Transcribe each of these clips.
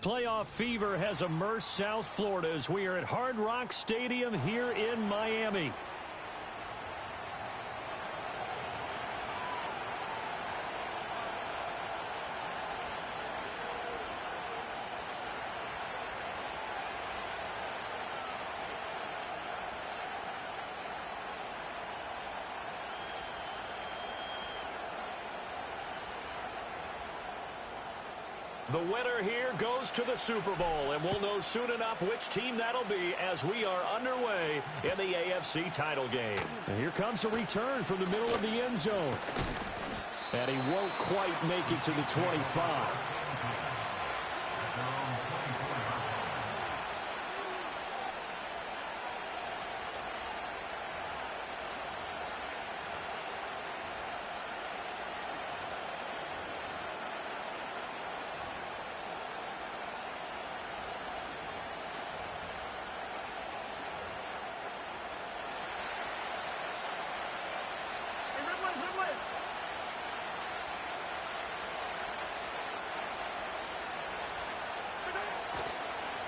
Playoff fever has immersed South Florida as we are at Hard Rock Stadium here in Miami. The winner here goes to the Super Bowl, and we'll know soon enough which team that'll be as we are underway in the AFC title game. And here comes a return from the middle of the end zone. And he won't quite make it to the 25.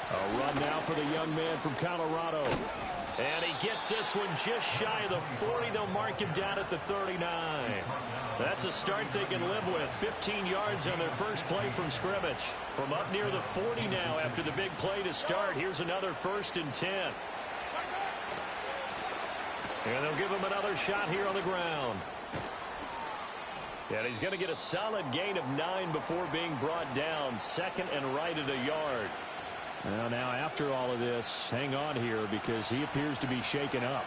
A run now for the young man from Colorado. And he gets this one just shy of the 40. They'll mark him down at the 39. That's a start they can live with. 15 yards on their first play from scrimmage. From up near the 40 now after the big play to start. Here's another 1st and 10. And they'll give him another shot here on the ground. And he's going to get a solid gain of 9 before being brought down. 2nd and right at a yard. Well, now after all of this, hang on here because he appears to be shaken up.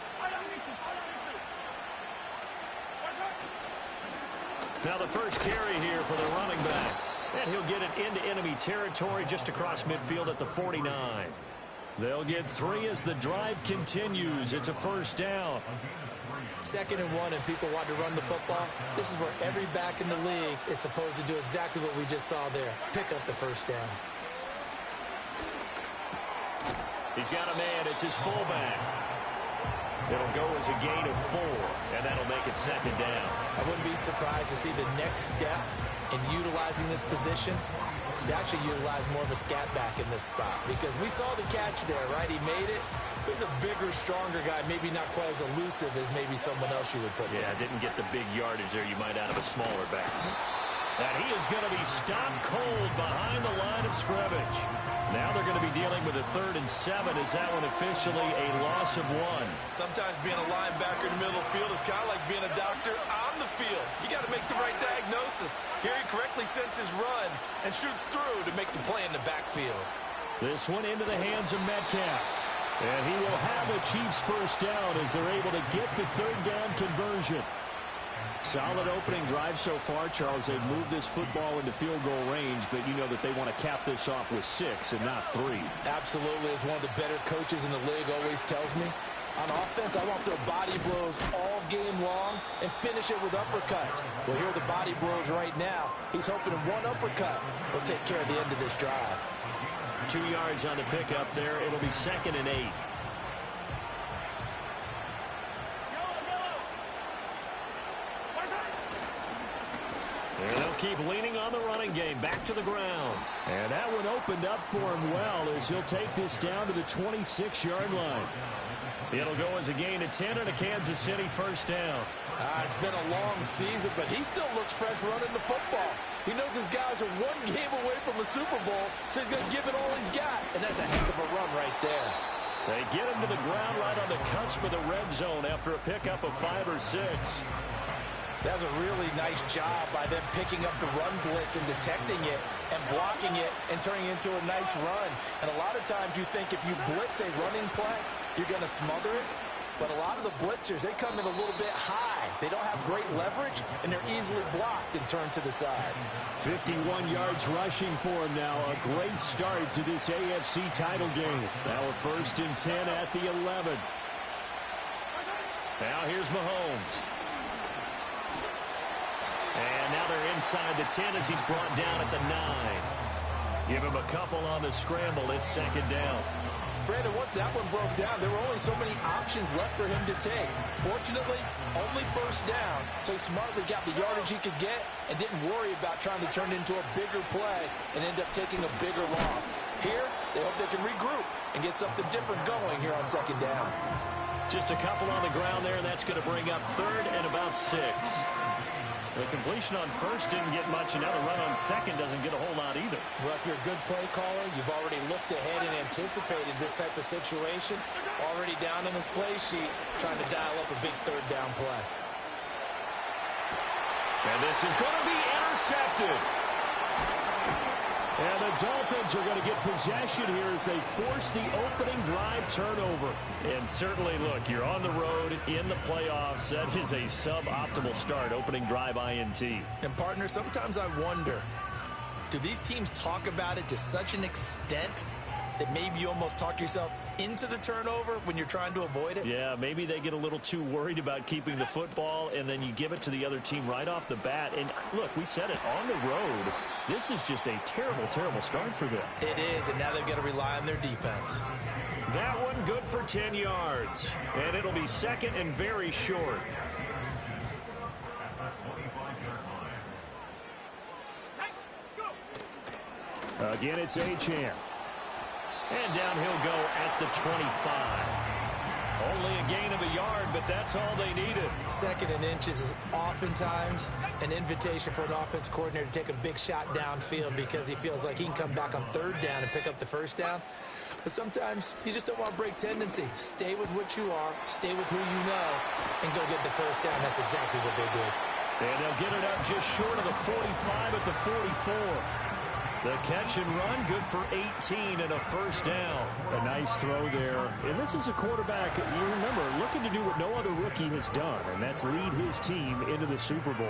Now the first carry here for the running back. And he'll get it into enemy territory just across midfield at the 49. They'll get 3 as the drive continues. It's a 1st down. 2nd and 1 and people want to run the football. This is where every back in the league is supposed to do exactly what we just saw there. Pick up the 1st down. He's got a man. It's his fullback. It'll go as a gain of 4, and that'll make it 2nd down. I wouldn't be surprised to see the next step in utilizing this position is to actually utilize more of a scat back in this spot. Because we saw the catch there, right? He made it. He's a bigger, stronger guy, maybe not quite as elusive as maybe someone else you would put there. Yeah, didn't get the big yardage there you might out of a smaller back. And he is going to be stopped cold behind the line of scrimmage. Now they're going to be dealing with a 3rd and 7. Is that one officially a loss of 1? Sometimes being a linebacker in the middle of the field is kind of like being a doctor on the field. You got to make the right diagnosis. Here he correctly senses run and shoots through to make the play in the backfield. This one into the hands of Metcalf. And he will have a Chiefs 1st down as they're able to get the 3rd down conversion. Solid opening drive so far, Charles. They've moved this football into field goal range, but you know that they want to cap this off with 6 and not 3. Absolutely. As one of the better coaches in the league always tells me, on offense, I want their body blows all game long and finish it with uppercuts. Well, here are the body blows right now. He's hoping one uppercut will take care of the end of this drive. 2 yards on the pickup there. It'll be 2nd and 8. And they'll keep leaning on the running game. Back to the ground. And that one opened up for him well as he'll take this down to the 26-yard line. It'll go as a gain of 10 and a Kansas City 1st down. It's been a long season, but he still looks fresh running the football. He knows his guys are 1 game away from a Super Bowl, so he's going to give it all he's got. And that's a heck of a run right there. They get him to the ground right on the cusp of the red zone after a pickup of 5 or 6. That was a really nice job by them picking up the run blitz and detecting it and blocking it and turning it into a nice run. And a lot of times you think if you blitz a running play, you're going to smother it. But a lot of the blitzers, they come in a little bit high. They don't have great leverage, and they're easily blocked and turned to the side. 51 yards rushing for him now. A great start to this AFC title game. Now a 1st and 10 at the 11. Now here's Mahomes. And now they're inside the 10 as he's brought down at the 9. Give him a couple on the scramble. It's 2nd down. Brandon, once that one broke down, there were only so many options left for him to take. Fortunately, only 1st down, so he smartly got the yardage he could get and didn't worry about trying to turn it into a bigger play and end up taking a bigger loss. Here, they hope they can regroup and get something different going here on second down. Just a couple on the ground there, and that's going to bring up third and about 6. The completion on first didn't get much, and now the run on second doesn't get a whole lot either. Well, if you're a good play caller, you've already looked ahead and anticipated this type of situation. Already down in his play sheet, trying to dial up a big third down play. And this is going to be intercepted. And the Dolphins are going to get possession here as they force the opening drive turnover. And certainly, look, you're on the road in the playoffs. That is a suboptimal start, opening drive INT. And, partner, sometimes I wonder, do these teams talk about it to such an extent that maybe you almost talk yourself into the turnover when you're trying to avoid it? Yeah, maybe they get a little too worried about keeping the football, and then you give it to the other team right off the bat. And, look, we said it, on the road, this is just a terrible, terrible start for them. It is, and now they've got to rely on their defense. That one good for 10 yards, and it'll be second and very short. Again, it's Achane. And down he'll go at the 25. Only a gain of a yard, but that's all they needed. Second and inches is oftentimes an invitation for an offense coordinator to take a big shot downfield because he feels like he can come back on third down and pick up the first down. But sometimes you just don't want to break tendency. Stay with what you are, stay with who you know, and go get the first down. That's exactly what they did. And they'll get it up just short of the 45 at the 44. The catch and run, good for 18 and a first down. A nice throw there. And this is a quarterback, you remember, looking to do what no other rookie has done, and that's lead his team into the Super Bowl.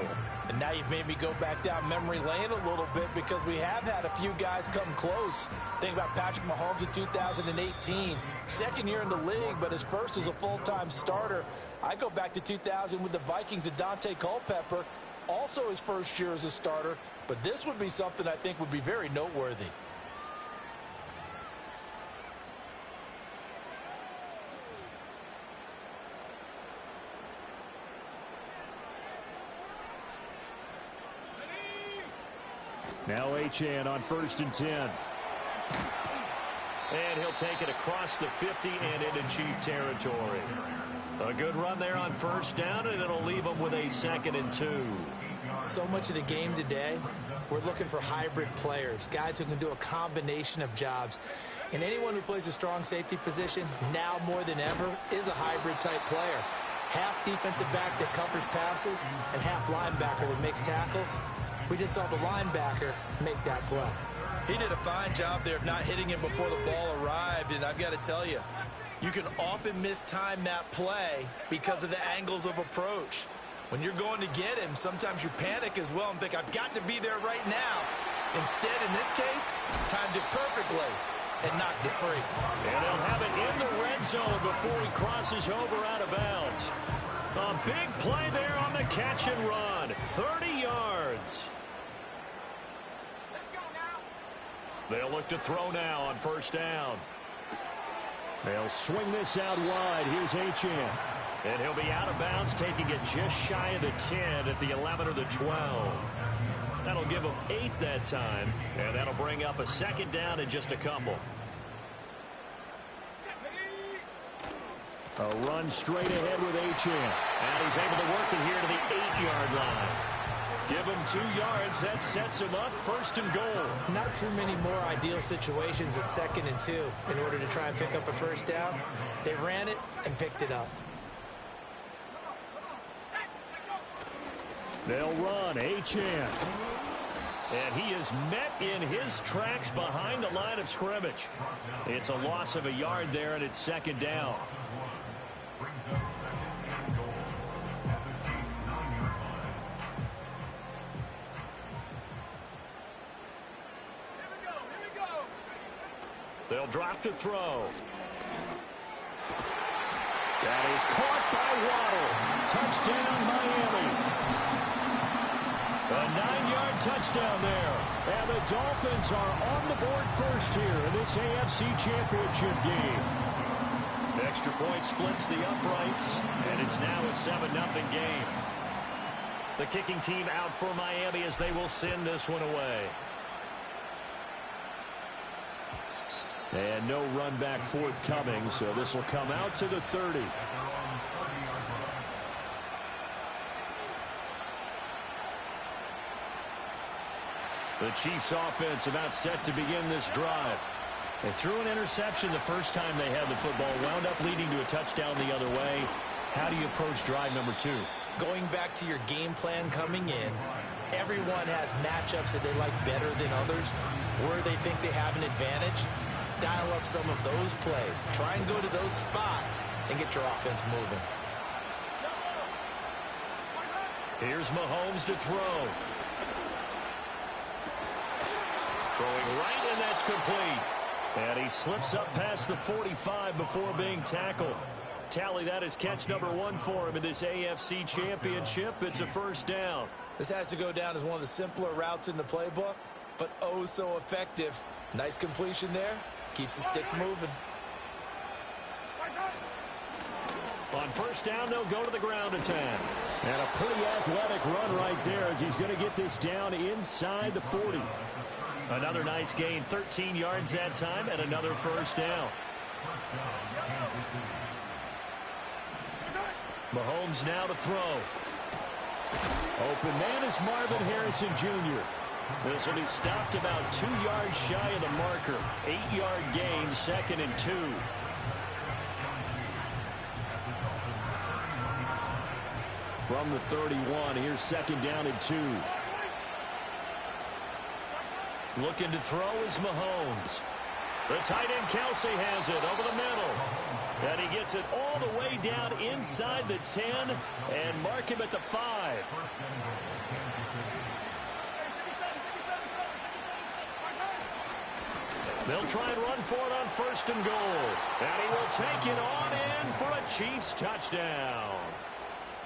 And now you've made me go back down memory lane a little bit because we have had a few guys come close. Think about Patrick Mahomes in 2018. Second year in the league, but his first as a full-time starter. I go back to 2000 with the Vikings and Dante Culpepper. Also his first year as a starter. But this would be something I think would be very noteworthy. Now Achane on 1st and 10. And he'll take it across the 50 and into Chief territory. A good run there on first down, and it'll leave them with a 2nd and 2. So much of the game today, we're looking for hybrid players, guys who can do a combination of jobs. And anyone who plays a strong safety position, now more than ever, is a hybrid-type player. Half defensive back that covers passes and half linebacker that makes tackles. We just saw the linebacker make that play. He did a fine job there of not hitting him before the ball arrived, and I've got to tell you, you can often mistime that play because of the angles of approach. When you're going to get him, sometimes you panic as well and think, I've got to be there right now. Instead, in this case, timed it perfectly and knocked it free. And they'll have it in the red zone before he crosses over out of bounds. A big play there on the catch and run. 30 yards. Let's go now. They'll look to throw now on first down. They'll swing this out wide. Here's Achane. And he'll be out of bounds, taking it just shy of the 10 at the 11 or the 12. That'll give him 8 that time, and that'll bring up a 2nd down in just a couple. A run straight ahead with Achane. And he's able to work it here to the 8-yard line. Give him 2 yards. That sets him up 1st and goal. Not too many more ideal situations at 2nd and 2 in order to try and pick up a first down. They ran it and picked it up. They'll run, Achane. And he is met in his tracks behind the line of scrimmage. It's a loss of a yard there, and it's 2nd down. They'll drop to throw. That is caught by Waddle. Touchdown, Miami. A 9-yard touchdown there. And the Dolphins are on the board first here in this AFC Championship game. The extra point splits the uprights, and it's now a 7-0 game. The kicking team out for Miami as they will send this one away. And no run back forthcoming, so this will come out to the 30. The Chiefs offense about set to begin this drive. They threw an interception the first time they had the football, wound up leading to a touchdown the other way. How do you approach drive number 2? Going back to your game plan coming in, everyone has matchups that they like better than others, where they think they have an advantage. Dial up some of those plays. Try and go to those spots and get your offense moving. Here's Mahomes to throw. Throwing right, and that's complete. And he slips up past the 45 before being tackled. Tally that as catch number 1 for him in this AFC Championship. It's a first down. This has to go down as one of the simpler routes in the playbook, but oh so effective. Nice completion there. Keeps the sticks moving. On first down, they'll go to the ground attack. And a pretty athletic run right there as he's going to get this down inside the 40. Another nice gain, 13 yards that time, and another first down. Mahomes now to throw. Open man is Marvin Harrison Jr. This will be stopped about 2 yards shy of the marker. 8-yard gain, 2nd and 2. From the 31, here's 2nd down and 2. Looking to throw is Mahomes. The tight end Kelsey has it over the middle. And he gets it all the way down inside the 10 and mark him at the 5. They'll try and run for it on 1st and goal. And he will take it on in for a Chiefs touchdown.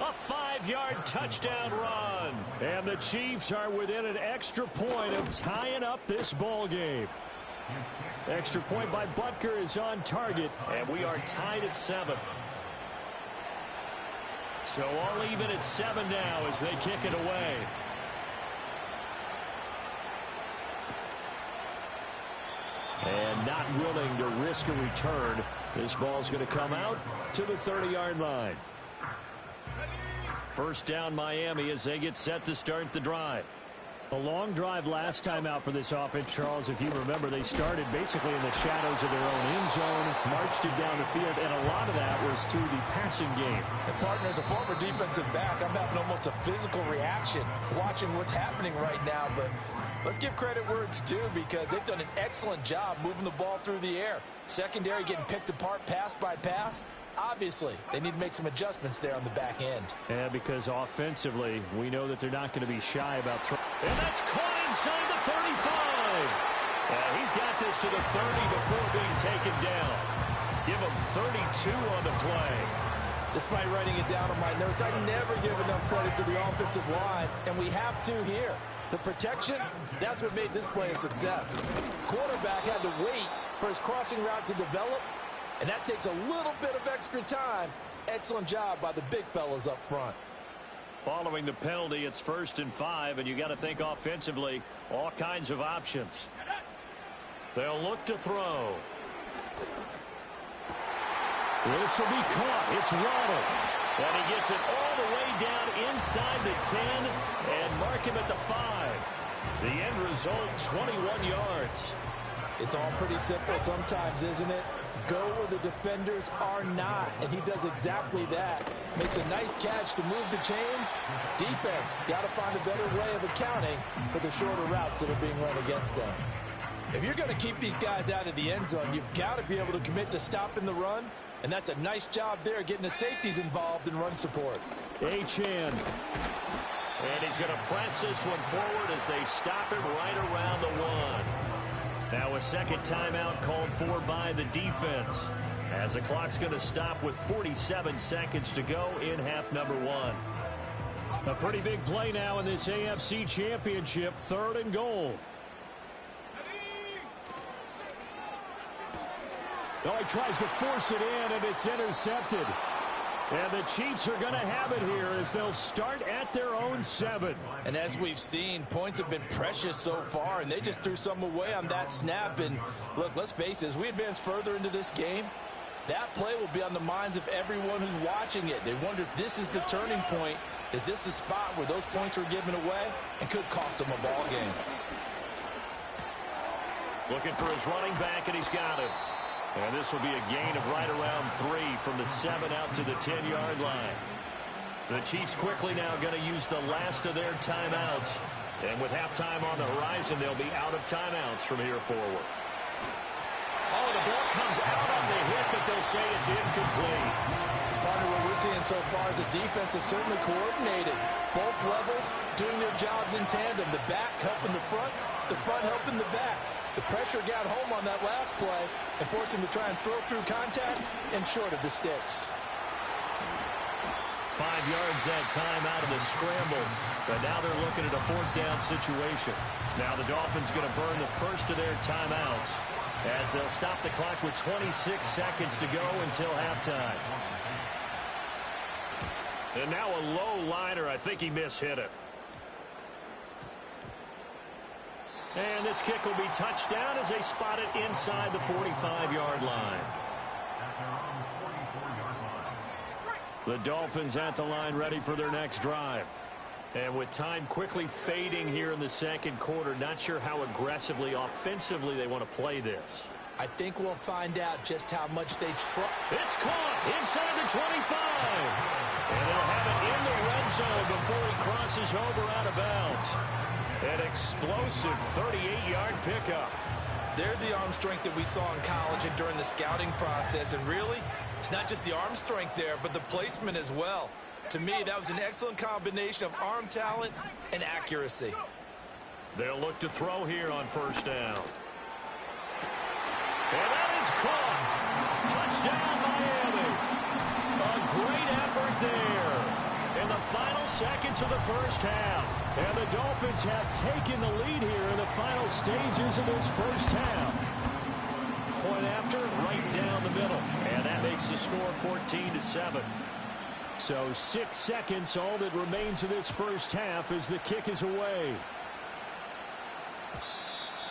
A 5-yard touchdown run. And the Chiefs are within an extra point of tying up this ball game. Extra point by Butker is on target. And we are tied at 7. So all even at 7 now as they kick it away. And not willing to risk a return. This ball's going to come out to the 30-yard line. First down Miami as they get set to start the drive. A long drive last time out for this offense, Charles. If you remember, they started basically in the shadows of their own end zone, marched it down the field, and a lot of that was through the passing game. And partner, as a former defensive back, I'm having almost a physical reaction watching what's happening right now. But let's give credit where it's due, because they've done an excellent job moving the ball through the air. Secondary getting picked apart pass by pass. Obviously, they need to make some adjustments there on the back end. Yeah, because offensively, we know that they're not going to be shy about throwing. And that's caught inside the 35. He's got this to the 30 before being taken down. Give him 32 on the play. Despite writing it down on my notes, I never give enough credit to the offensive line, and we have to here. The protection, that's what made this play a success. Quarterback had to wait for his crossing route to develop, and that takes a little bit of extra time. Excellent job by the big fellas up front. Following the penalty, it's 1st and 5, and you got to think offensively, all kinds of options. They'll look to throw. This will be caught. It's Waddle. And he gets it all the way down inside the 10 and mark him at the 5. The end result, 21 yards. It's all pretty simple sometimes, isn't it? Go where the defenders are not, and he does exactly that. Makes a nice catch to move the chains. Defense got to find a better way of accounting for the shorter routes that are being run against them. If you're going to keep these guys out of the end zone, you've got to be able to commit to stopping the run, and that's a nice job there getting the safeties involved in run support. Achane. And he's going to press this one forward as they stop him right around the 1. Now a second timeout called for by the defense, as the clock's going to stop with 47 seconds to go in half number 1. A pretty big play now in this AFC Championship, 3rd and goal. Oh, he tries to force it in, and it's intercepted. And the Chiefs are going to have it here as they'll start at their own 7. And as we've seen, points have been precious so far, and they just threw some away on that snap. And look, let's face it, as we advance further into this game, that play will be on the minds of everyone who's watching it. They wonder if this is the turning point. Is this the spot where those points were given away and could cost them a ball game? Looking for his running back, and he's got it. And this will be a gain of right around 3 from the 7 out to the 10-yard line. The Chiefs quickly now going to use the last of their timeouts. And with halftime on the horizon, they'll be out of timeouts from here forward. Oh, the ball comes out on the hit, but they'll say it's incomplete. Partner, what we're seeing so far is the defense is certainly coordinated. Both levels doing their jobs in tandem. The back helping the front helping the back. The pressure got home on that last play and forced him to try and throw through contact and short of the sticks. 5 yards that time out of the scramble. But now they're looking at a 4th down situation. Now the Dolphins going to burn the first of their timeouts as they'll stop the clock with 26 seconds to go until halftime. And now a low liner. I think he mishit it. And this kick will be touchdown as they spot it inside the 45-yard line. The Dolphins at the line ready for their next drive. And with time quickly fading here in the second quarter, not sure how aggressively, offensively they want to play this. I think we'll find out just how much they try. It's caught inside the 25. And they'll have it in the red zone before he crosses over out of bounds. An explosive 38-yard pickup. There's the arm strength that we saw in college and during the scouting process. And really, it's not just the arm strength there, but the placement as well. To me, that was an excellent combination of arm talent and accuracy. They'll look to throw here on first down. And that is caught. Touchdown, Miami. A great effort there in the final seconds of the first half. And the Dolphins have taken the lead here in the final stages of this first half. Point after, right down the middle. And that makes the score 14-7. So 6 seconds, all that remains of this first half as the kick is away.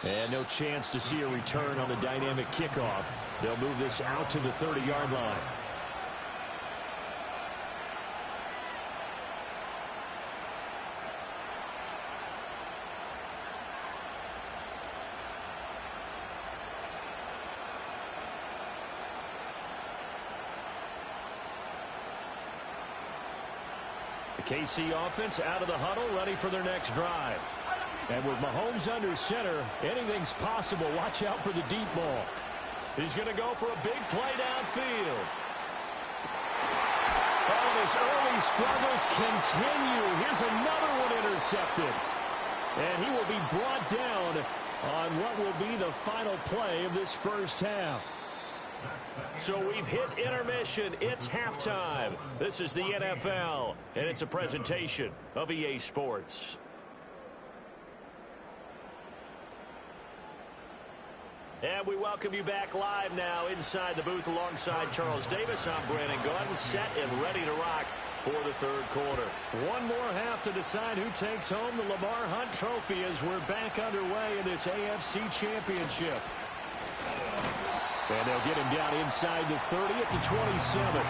And no chance to see a return on the dynamic kickoff. They'll move this out to the 30-yard line. The KC offense out of the huddle, ready for their next drive. And with Mahomes under center, anything's possible. Watch out for the deep ball. He's going to go for a big play downfield. Oh, and his early struggles continue. Here's another one intercepted. And he will be brought down on what will be the final play of this first half. So we've hit intermission. It's halftime. This is the NFL, and it's a presentation of EA Sports. And we welcome you back live now inside the booth alongside Charles Davis. I'm Brandon Gunn, set and ready to rock for the third quarter. One more half to decide who takes home the Lamar Hunt Trophy as we're back underway in this AFC Championship. And they'll get him down inside the 30 at the 27.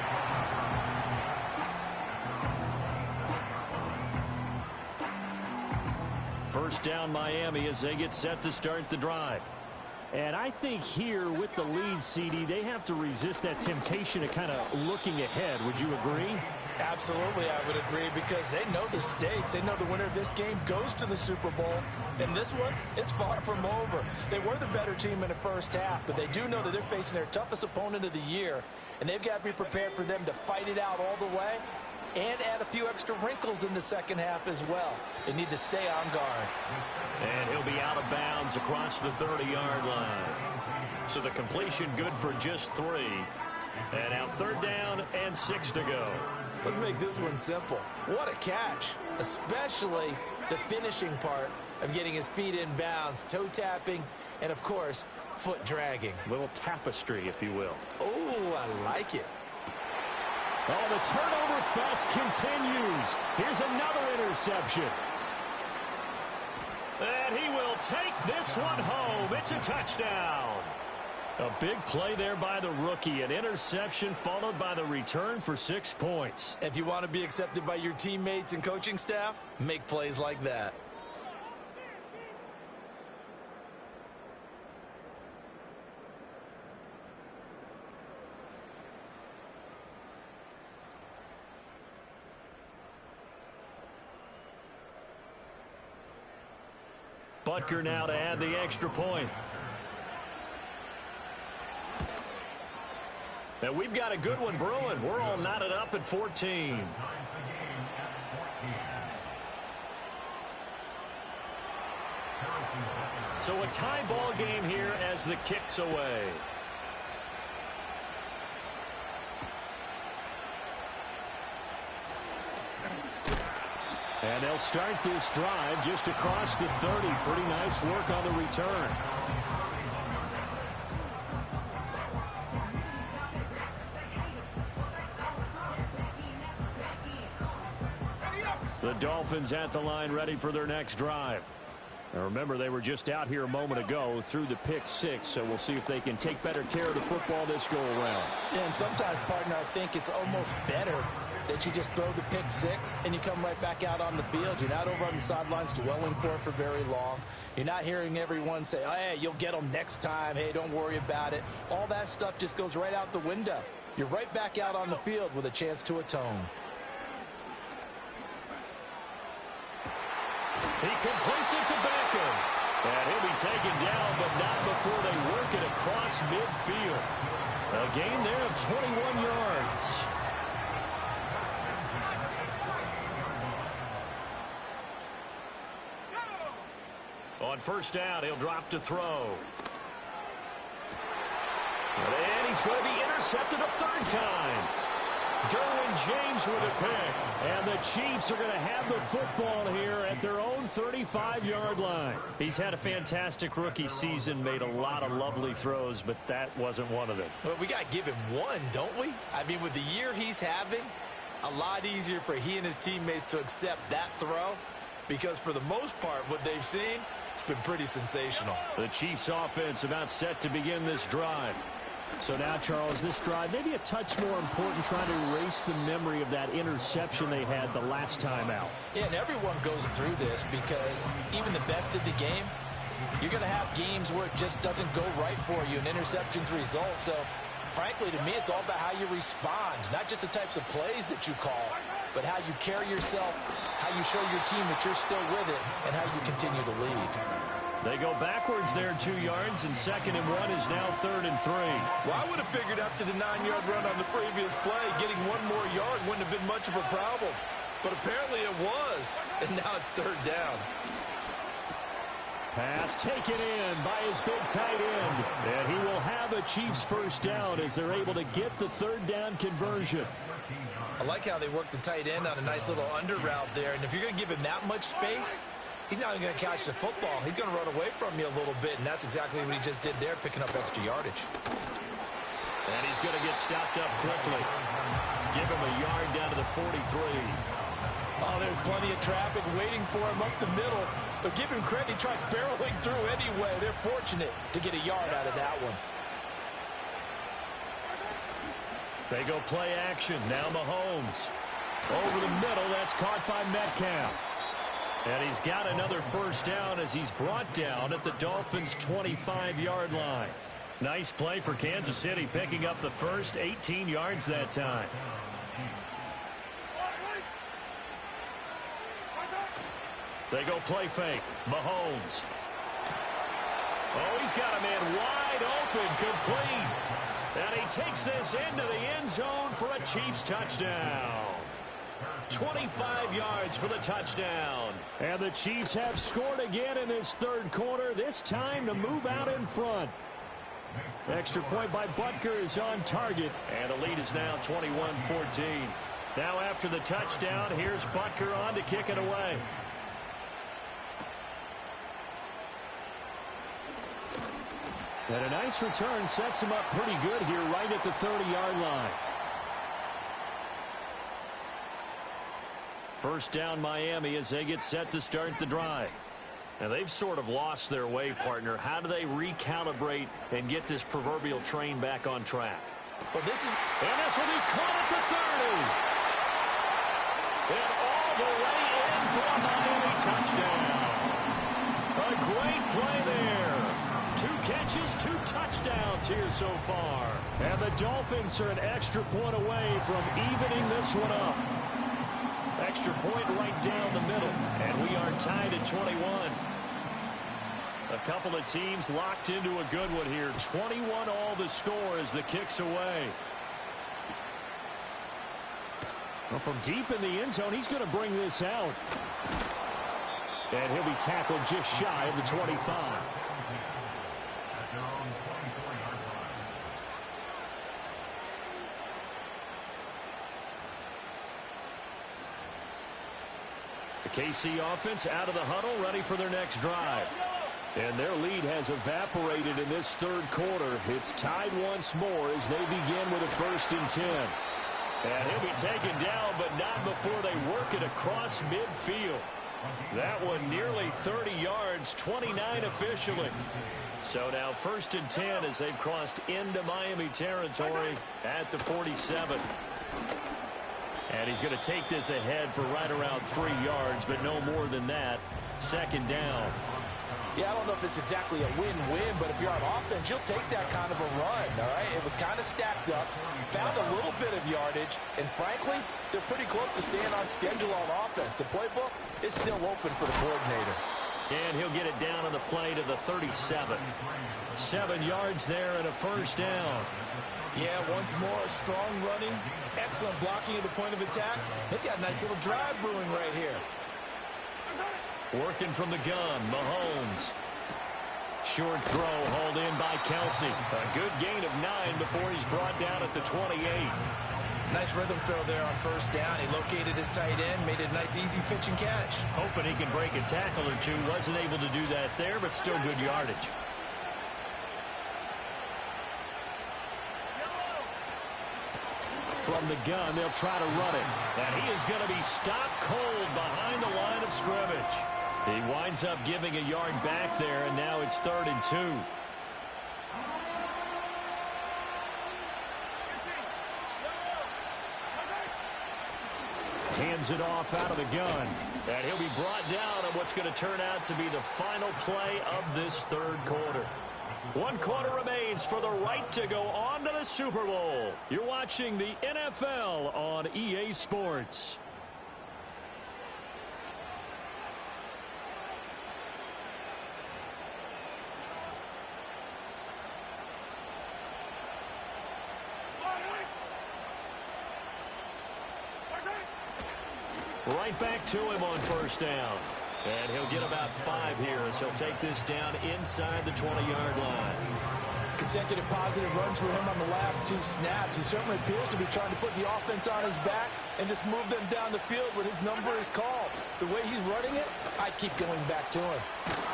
First down Miami as they get set to start the drive. And I think here with the lead, CD, they have to resist that temptation of kind of looking ahead. Would you agree? Absolutely, I would agree, because they know the stakes. They know the winner of this game goes to the Super Bowl. And this one, it's far from over. They were the better team in the first half, but they do know that they're facing their toughest opponent of the year. And they've got to be prepared for them to fight it out all the way and add a few extra wrinkles in the second half as well. They need to stay on guard. And he'll be out of bounds across the 30-yard line. So the completion good for just 3. And now third down and 6 to go. Let's make this one simple. What a catch, especially the finishing part of getting his feet in bounds, toe tapping, and of course, foot dragging. Little tapestry, if you will. Oh, I like it. Oh, the turnover fest continues. Here's another interception. And he will take this one home. It's a touchdown. A big play there by the rookie. An interception followed by the return for 6 points. If you want to be accepted by your teammates and coaching staff, make plays like that. Butker now to add the extra point. And we've got a good one brewing. We're all knotted up at 14. So a tie ball game here as the kick's away. And they'll start this drive just across the 30. Pretty nice work on the return. The Dolphins at the line ready for their next drive. Now remember, they were just out here a moment ago through the pick 6, so we'll see if they can take better care of the football this go around. Yeah, and sometimes, partner, I think it's almost better that you just throw the pick 6 and you come right back out on the field. You're not over on the sidelines dwelling for it for very long. You're not hearing everyone say, oh, hey, you'll get them next time. Hey, don't worry about it. All that stuff just goes right out the window. You're right back out on the field with a chance to atone. He completes it to Beckham. And he'll be taken down, but not before they work it across midfield. A gain there of 21 yards. On first down, he'll drop to throw. And he's going to be intercepted a third time. Derwin James with a pick. And the Chiefs are going to have the football here at their own 35-yard line. He's had a fantastic rookie season, made a lot of lovely throws, but that wasn't one of them. Well, we got to give him one, don't we? I mean, with the year he's having, a lot easier for he and his teammates to accept that throw, because for the most part, what they've seen, it's been pretty sensational. The Chiefs offense about set to begin this drive. So now, Charles, this drive maybe a touch more important, trying to erase the memory of that interception they had the last time out. Yeah, and everyone goes through this because even the best in the game, you're going to have games where it just doesn't go right for you and interceptions result. So, frankly, to me, it's all about how you respond, not just the types of plays that you call, but how you carry yourself, how you show your team that you're still with it, and how you continue to lead. They go backwards there 2 yards, and 2nd and 1 is now 3rd and 3. Well, I would have figured after the 9-yard run on the previous play, getting one more yard wouldn't have been much of a problem. But apparently it was, and now it's 3rd down. Pass taken in by his big tight end. And he will have a Chiefs first down as they're able to get the 3rd down conversion. I like how they work the tight end on a nice little under route there. And if you're going to give him that much space, he's not even going to catch the football. He's going to run away from you a little bit, and that's exactly what he just did there, picking up extra yardage. And he's going to get stopped up quickly. Give him a yard down to the 43. Oh, there's plenty of traffic waiting for him up the middle. But give him credit, he tried barreling through anyway. They're fortunate to get a yard out of that one. They go play action. Now Mahomes. Over the middle, that's caught by Metcalf. And he's got another first down as he's brought down at the Dolphins' 25-yard line. Nice play for Kansas City, picking up the first, 18 yards that time. They go play fake. Mahomes. Oh, he's got a man wide open, complete. And he takes this into the end zone for a Chiefs touchdown. 25 yards for the touchdown. And the Chiefs have scored again in this 3rd quarter, this time to move out in front. Extra point by Butker is on target, and the lead is now 21-14. Now after the touchdown, here's Butker on to kick it away. And a nice return sets him up pretty good here right at the 30-yard line. First down Miami as they get set to start the drive. And they've sort of lost their way, partner. How do they recalibrate and get this proverbial train back on track? Well, this will be caught at the 30. And all the way in for a Miami touchdown. A great play there. 2 catches, 2 touchdowns here so far. And the Dolphins are an extra point away from evening this one up. Extra point right down the middle. And we are tied at 21. A couple of teams locked into a good one here. 21 all the score as the kick's away. Well, from deep in the end zone, he's going to bring this out. And he'll be tackled just shy of the 25. The KC offense out of the huddle, ready for their next drive. And their lead has evaporated in this third quarter. It's tied once more as they begin with a 1st and 10. And he'll be taken down, but not before they work it across midfield. That one nearly 30 yards, 29 officially. So now 1st and 10 as they've crossed into Miami territory at the 47. And he's going to take this ahead for right around 3 yards, but no more than that. 2nd down. Yeah, I don't know if it's exactly a win-win, but if you're on offense, you'll take that kind of a run, all right? It was kind of stacked up, found a little bit of yardage, and frankly, they're pretty close to staying on schedule on offense. The playbook is still open for the coordinator. And he'll get it down on the play to the 37. 7 yards there and a 1st down. Yeah, once more, strong running, excellent blocking at the point of attack. They've got a nice little drive brewing right here. Working from the gun, Mahomes. Short throw hauled in by Kelsey. A good gain of 9 before he's brought down at the 28. Nice rhythm throw there on 1st down. He located his tight end, made it a nice easy pitch and catch. Hoping he can break a tackle or two. Wasn't able to do that there, but still good yardage. From the gun, they'll try to run it. And he is going to be stopped cold behind the line of scrimmage. He winds up giving a yard back there, and now it's 3rd and 2. Hands it off out of the gun. And he'll be brought down on what's going to turn out to be the final play of this 3rd quarter. 1 quarter remains for the right to go on to the Super Bowl. You're watching the NFL on EA Sports. Right back to him on 1st down. And he'll get about 5 here as he'll take this down inside the 20-yard line. Consecutive positive runs for him on the last 2 snaps. He certainly appears to be trying to put the offense on his back and just move them down the field when his number is called. The way he's running it, I keep going back to him.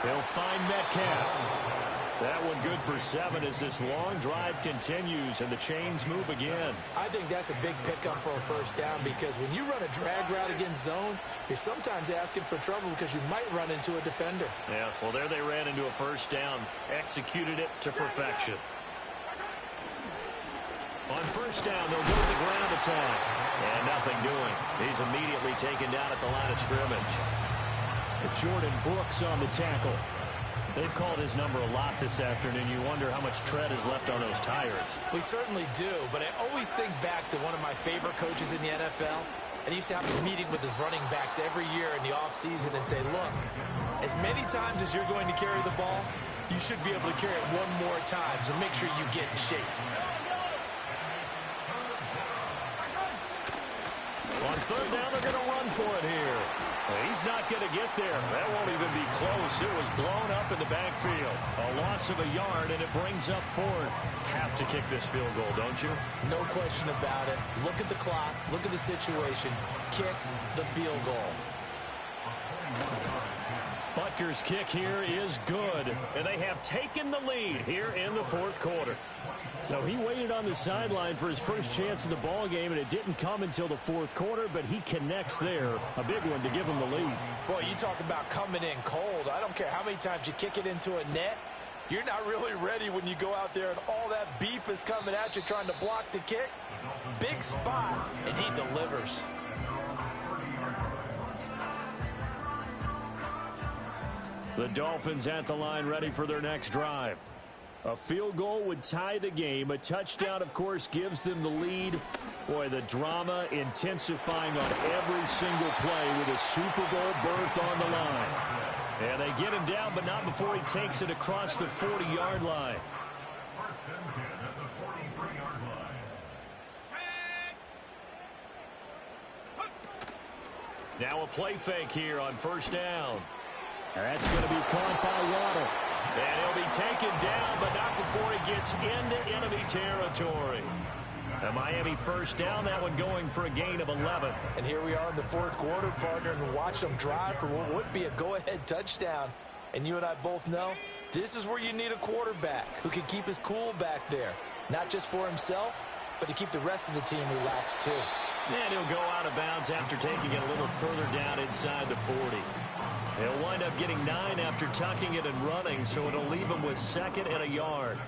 He'll find Metcalf. That one good for 7 as this long drive continues and the chains move again. I think that's a big pickup for a 1st down because when you run a drag route against zone, you're sometimes asking for trouble because you might run into a defender. Yeah, well, there they ran into a 1st down. Executed it to perfection. On 1st down, they'll go to the ground attack. And nothing doing. He's immediately taken down at the line of scrimmage. Jordan Brooks on the tackle. They've called his number a lot this afternoon. You wonder how much tread is left on those tires. We certainly do, but I always think back to one of my favorite coaches in the NFL. And he used to have a meeting with his running backs every year in the offseason and say, look, as many times as you're going to carry the ball, you should be able to carry it one more time, so make sure you get in shape. On 3rd down, they're going to run for it here. He's not going to get there. That won't even be close. It was blown up in the backfield. A loss of a yard, and it brings up 4th. Have to kick this field goal, don't you? No question about it. Look at the clock. Look at the situation. Kick the field goal. Butker's kick here is good, and they have taken the lead here in the fourth quarter. So he waited on the sideline for his first chance in the ball game, and it didn't come until the fourth quarter, but he connects there. A big one to give him the lead. Boy, you talk about coming in cold. I don't care how many times you kick it into a net. You're not really ready when you go out there and all that beef is coming at you trying to block the kick. Big spot, and he delivers. The Dolphins at the line ready for their next drive. A field goal would tie the game. A touchdown, of course, gives them the lead. Boy, the drama intensifying on every single play with a Super Bowl berth on the line. And they get him down, but not before he takes it across the 40-yard line. Now a play fake here on first down. That's going to be caught by Waddle. And he'll be taken down, but not before he gets into enemy territory. A Miami first down, that one going for a gain of 11. And here we are in the fourth quarter, partner, and watch them drive for what would be a go-ahead touchdown. And you and I both know this is where you need a quarterback who can keep his cool back there. Not just for himself, but to keep the rest of the team relaxed too. And he'll go out of bounds after taking it a little further down inside the 40. He'll wind up getting 9 after tucking it and running, so it'll leave him with 2nd and a yard.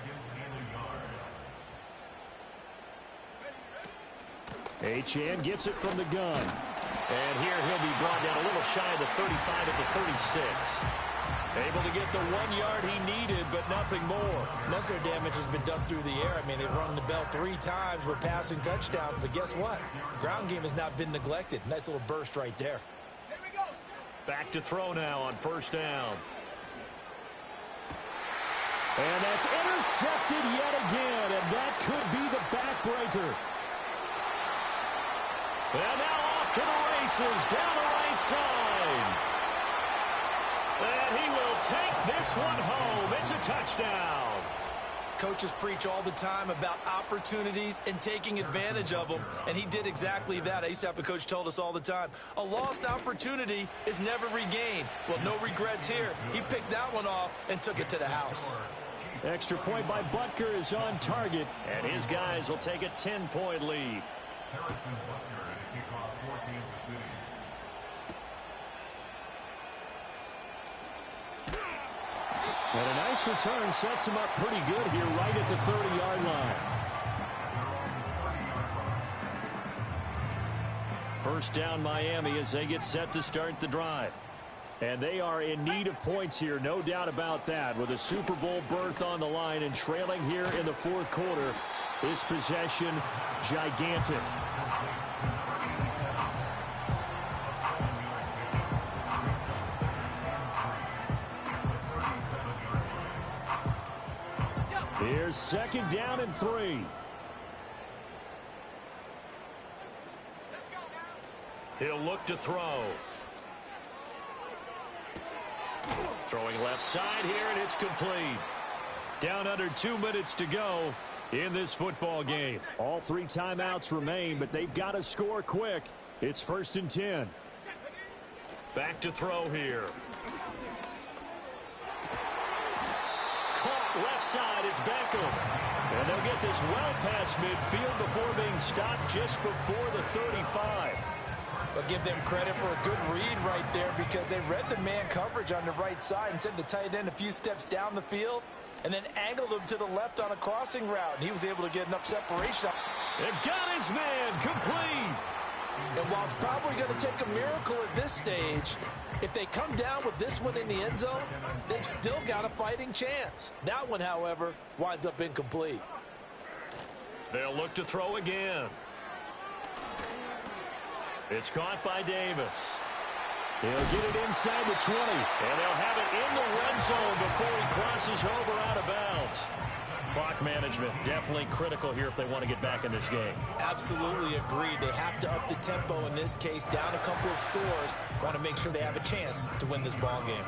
Achane gets it from the gun. And here he'll be brought down a little shy of the 35 at the 36. Able to get the 1 yard he needed, but nothing more. Most of their damage has been done through the air. I mean, they've rung the bell 3 times with passing touchdowns, but guess what? Ground game has not been neglected. Nice little burst right there. Back to throw now on first down. And that's intercepted yet again, and that could be the backbreaker. And now off to the races down the right side. And he will take this one home. It's a touchdown. Coaches preach all the time about opportunities and taking advantage of them, and he did exactly that. I used to have a coach told us all the time, a lost opportunity is never regained. Well, no regrets here. He picked that one off and took it to the house. Extra point by Butker is on target. And his guys will take a 10-point lead. And a nice return sets him up pretty good here right at the 30-yard line. First down Miami as they get set to start the drive. And they are in need of points here, no doubt about that. With a Super Bowl berth on the line and trailing here in the fourth quarter, this possession gigantic. Here's 2nd down and 3. He'll look to throw. Throwing left side here, and it's complete. Down under 2 minutes to go in this football game. All 3 timeouts remain, but they've got to score quick. It's 1st and 10. Back to throw here. Caught left side, it's Beckham. And they'll get this well past midfield before being stopped just before the 35. But give them credit for a good read right there because they read the man coverage on the right side and sent the tight end a few steps down the field and then angled him to the left on a crossing route. And he was able to get enough separation. They've got his man complete. And while it's probably going to take a miracle at this stage, if they come down with this one in the end zone, they've still got a fighting chance. That one, however, winds up incomplete. They'll look to throw again. It's caught by Davis. He'll get it inside the 20. And they'll have it in the red zone before he crosses over out of bounds. Clock management definitely critical here if they want to get back in this game. Absolutely agreed. They have to up the tempo in this case, down a couple of scores. Want to make sure they have a chance to win this ball game.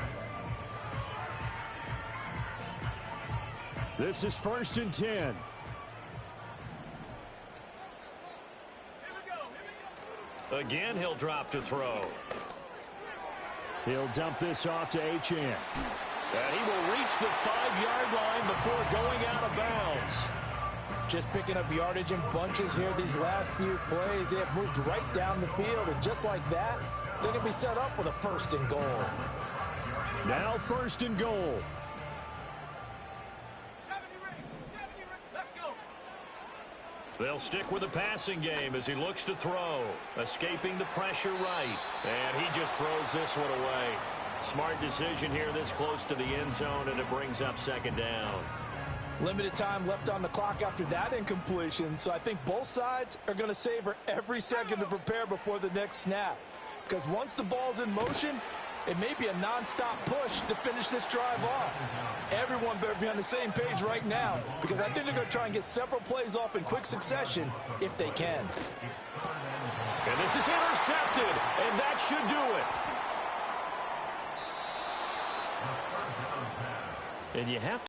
This is 1st and 10. Again, he'll drop to throw. He'll dump this off to Achane. And he will reach the 5-yard line before going out of bounds. Just picking up yardage in bunches here these last few plays. They have moved right down the field, and just like that, they're going to be set up with a 1st and goal. Now 1st and goal. They'll stick with the passing game as he looks to throw. Escaping the pressure right. And he just throws this one away. Smart decision here this close to the end zone, and it brings up 2nd down. Limited time left on the clock after that incompletion, so I think both sides are going to savor every second to prepare before the next snap. Because once the ball's in motion, it may be a non-stop push to finish this drive off. Everyone better be on the same page right now, because I think they're going to try and get several plays off in quick succession if they can. And this is intercepted, and that should do it. And you have to